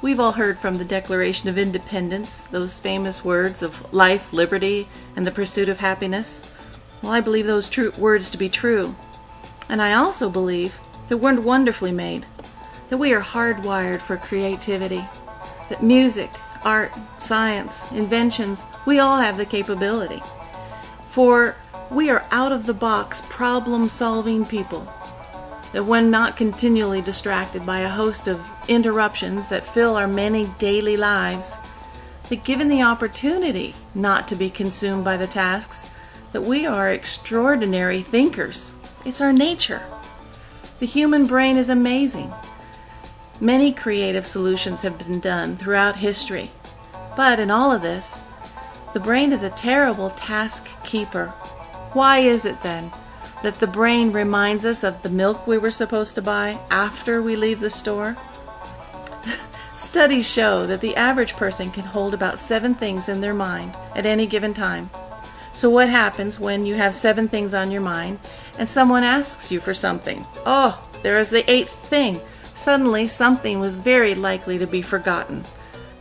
We've all heard from the Declaration of Independence, those famous words of life, liberty, and the pursuit of happiness. Well, I believe those words to be true. And I also believe that we're wonderfully made, that we are hardwired for creativity, that music, art, science, inventions, we all have the capability. For we are out-of-the-box problem-solving people, that when not continually distracted by a host of interruptions that fill our many daily lives, that given the opportunity not to be consumed by the tasks, that we are extraordinary thinkers. It's our nature. The human brain is amazing. Many creative solutions have been done throughout history, but in all of this, the brain is a terrible task keeper. Why is it then that the brain reminds us of the milk we were supposed to buy after we leave the store? Studies show that the average person can hold about 7 things in their mind at any given time. So what happens when you have 7 things on your mind and someone asks you for something? Oh, there is the 8th thing. Suddenly something was very likely to be forgotten.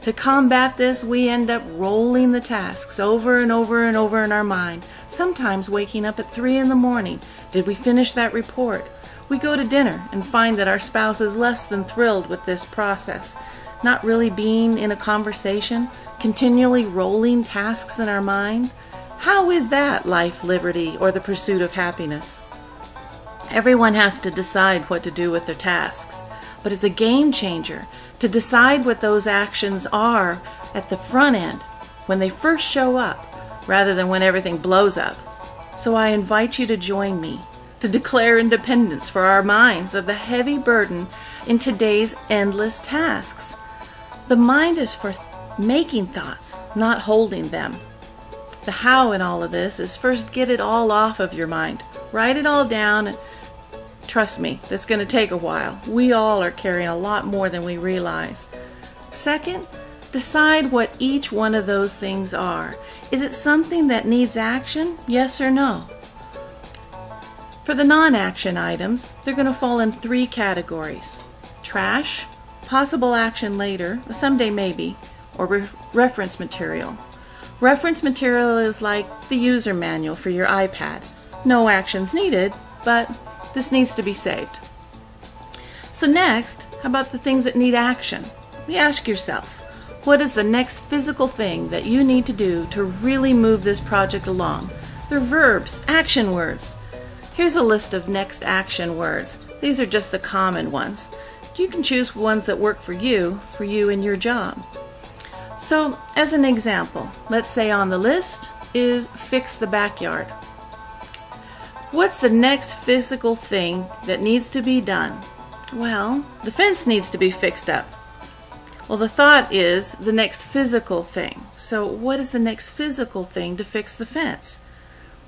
To combat this, we end up rolling the tasks over and over and over in our mind, sometimes waking up at 3 in the morning. Did we finish that report? We go to dinner and find that our spouse is less than thrilled with this process, not really being in a conversation, continually rolling tasks in our mind. How is that life, liberty, or the pursuit of happiness? Everyone has to decide what to do with their tasks, but it's a game changer to decide what those actions are at the front end, when they first show up, rather than when everything blows up. So I invite you to join me to declare independence for our minds of the heavy burden in today's endless tasks. The mind is for making thoughts, not holding them. The how in all of this is first get it all off of your mind. Write it all down. Trust me, that's going to take a while. We all are carrying a lot more than we realize. Second, decide what each one of those things are. Is it something that needs action? Yes or no? For the non-action items, they're going to fall in 3 categories. Trash, possible action later, someday maybe, or reference material. Reference material is like the user manual for your iPad. No actions needed, but this needs to be saved. So next, how about the things that need action? You ask yourself, what is the next physical thing that you need to do to really move this project along? They're verbs, action words. Here's a list of next action words. These are just the common ones. You can choose ones that work for you and your job. So, as an example, let's say on the list is fix the backyard. What's the next physical thing that needs to be done? Well, the fence needs to be fixed up. Well, the thought is the next physical thing. So what is the next physical thing to fix the fence?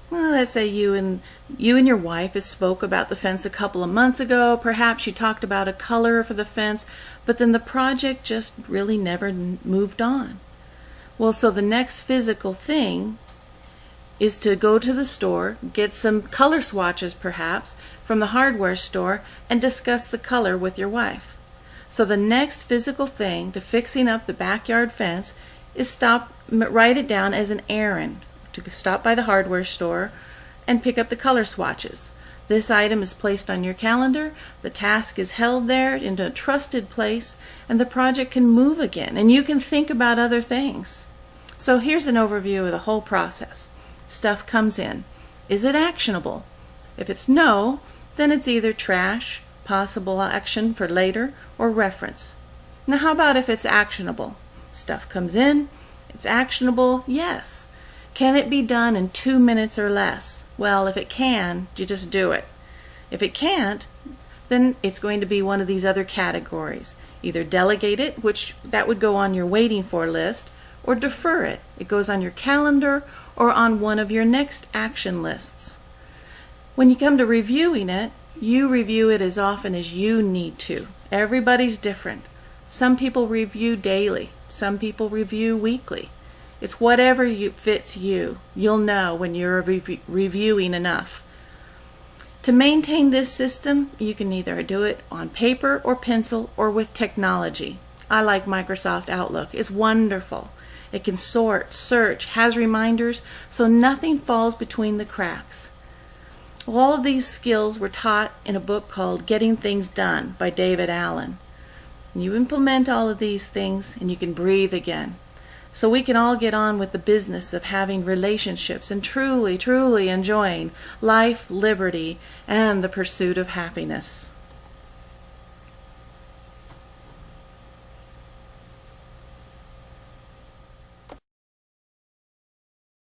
Well, let's say you and your wife have spoke about the fence a couple of months ago. Perhaps you talked about a color for the fence, but then the project just really never moved on. Well, so the next physical thing is to go to the store, get some color swatches perhaps from the hardware store, and discuss the color with your wife. So the next physical thing to fixing up the backyard fence is write it down as an errand, to stop by the hardware store and pick up the color swatches. This item is placed on your calendar, the task is held there in a trusted place, and the project can move again, and you can think about other things. So here's an overview of the whole process. Stuff comes in. Is it actionable? If it's no, then it's either trash, possible action for later, or reference. Now how about if it's actionable? Stuff comes in, it's actionable, yes. Can it be done in 2 minutes or less? Well, if it can, you just do it. If it can't, then it's going to be one of these other categories. Either delegate it, which that would go on your waiting for list, or defer it. It goes on your calendar or on one of your next action lists. When you come to reviewing it, you review it as often as you need to. Everybody's different. Some people review daily. Some people review weekly. It's whatever fits you. You'll know when you're reviewing enough. To maintain this system, you can either do it on paper or pencil or with technology. I like Microsoft Outlook. It's wonderful. It can sort, search, has reminders, so nothing falls between the cracks. Well, all of these skills were taught in a book called Getting Things Done by David Allen. And you implement all of these things and you can breathe again. So we can all get on with the business of having relationships and truly, truly enjoying life, liberty, and the pursuit of happiness.